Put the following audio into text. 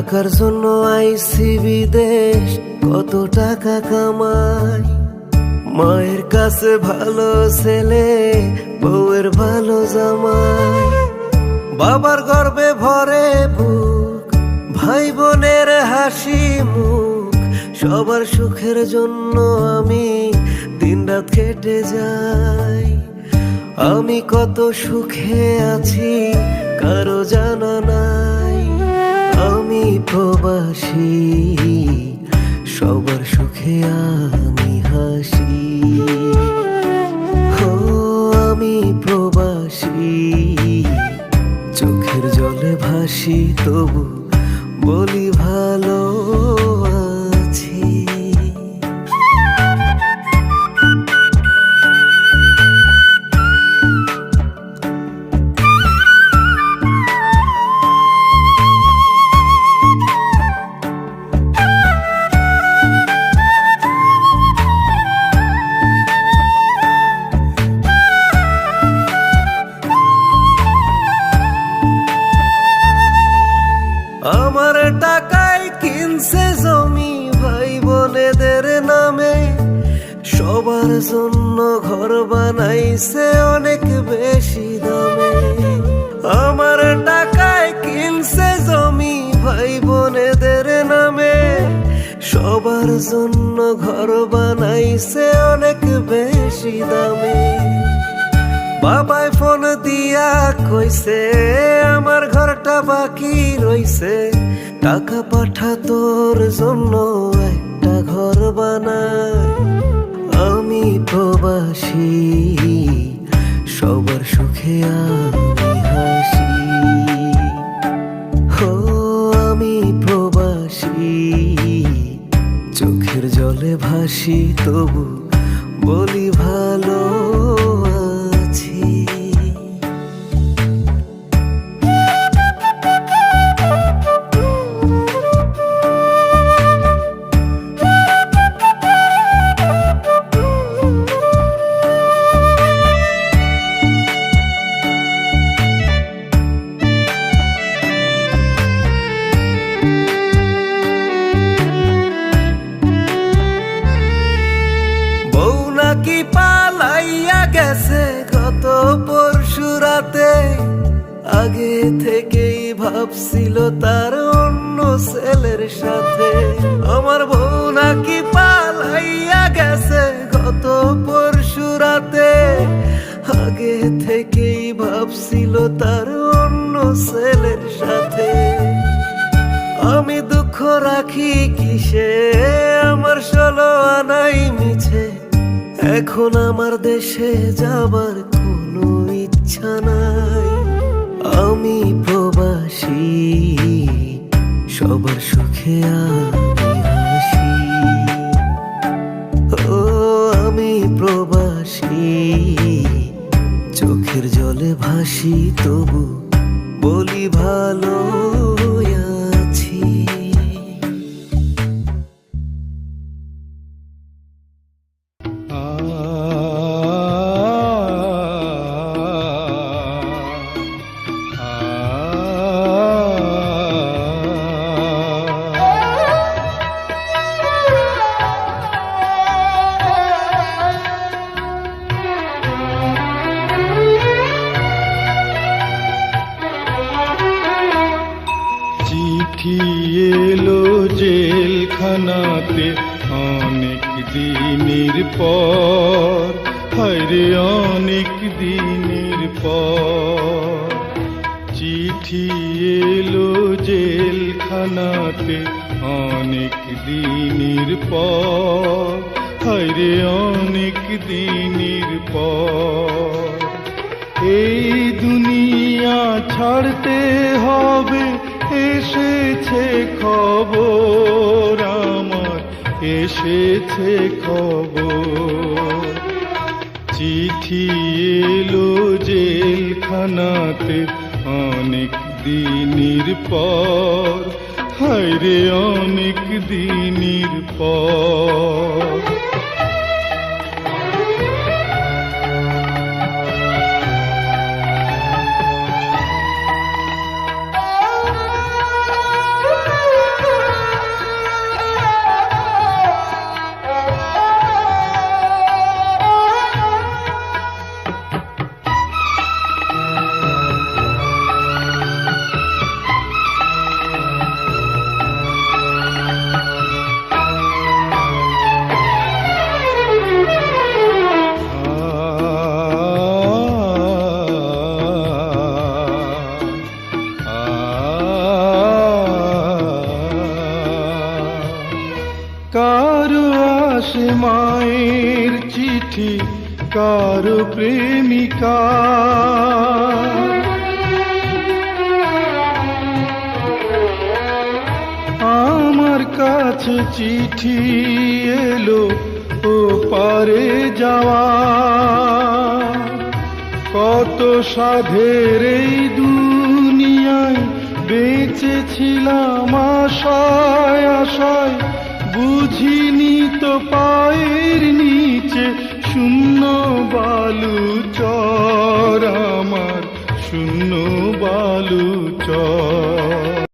টাকার জন্য আইছি বিদেশ, কত টাকা কামাই। মায়ের কাছে ভালো ছেলে, বউয়ের ভালো জামাই। বাবার গর্বে ভরে বুক, ভাই বোনের হাসি মুখ। সবার সুখের জন্য আমি দিনরাত কেটে যাই। আমি কত সুখে আছি কারো জানা নাই। আমি প্রবাসী, সবার সুখে আমি হাসি। ও আমি প্রবাসী, চোখের জলে ভাসি, তবু বলি ভালো আছি। আমার টাকায় কিনছে জমি ভাই বোনেদের নামে। সবার জন্য ঘর বানাইছে অনেক বেশি দামে। আমার টাকায় কিনছে জমি ভাই বোনেদের নামে। সবার জন্য ঘর বানাইছে অনেক বেশি দামে। বাবাই ফোন দিয়া কইছে আমার ঘরটা বাকি রইছে। টাকা পাঠা তোর জন্য একটা ঘর বানাই। আমি প্রবাসী, সবার সুখে আমি হাসি। ও আমি প্রবাসী, চোখের জলে ভাসি, তবু বলি ভালো আছি। বউ নাকি পালাইয়া গেছে গত পরশু রাতে। আগে থেকেই ভাবছিল তার অন্য ছেলের সাথে। আমার বউ নাকি পালাইয়া গেছে গত পরশু রাতে। আগে থেকেই ভাবছিল তার অন্য ছেলের সাথে। আমি দুঃখ রাখি কিসে, আমার 16 আনাই মিছে। এখন আমার দেশে যাবার কোনো ইচ্ছা নাই। আমি প্রবাসী, সবার সুখে আমি হাসি। ও আমি প্রবাসী, চোখের জলে ভাসি, তবু বলি ভালো আছি। চিঠি এলো জেলখানাতে অনেক দিনের পর। হায়রে অনেক দিনের পর। চিঠি এলো জেলখানাতে অনেক দিনের পর। হায়রে অনেক দিনের পর। এই দুনিয়া ছাড়তে হবে, এসেছে খবর আমার, এসেছে খবর। চিঠি এলো জেলখানাতে অনেক দিনের পর। হায়রে অনেক দিনের পর। চিঠি কারো প্রেমিকা। আমার কাছে চিঠি এলো ও পারে যাওয়া, কত সাধের এই দুনিয়ায় বেঁচেছিলাম আশায় আশায়, বুঝিনি তো পায়ের নিচে শূন্য বালু চর, আমার শূন্য বালু চর।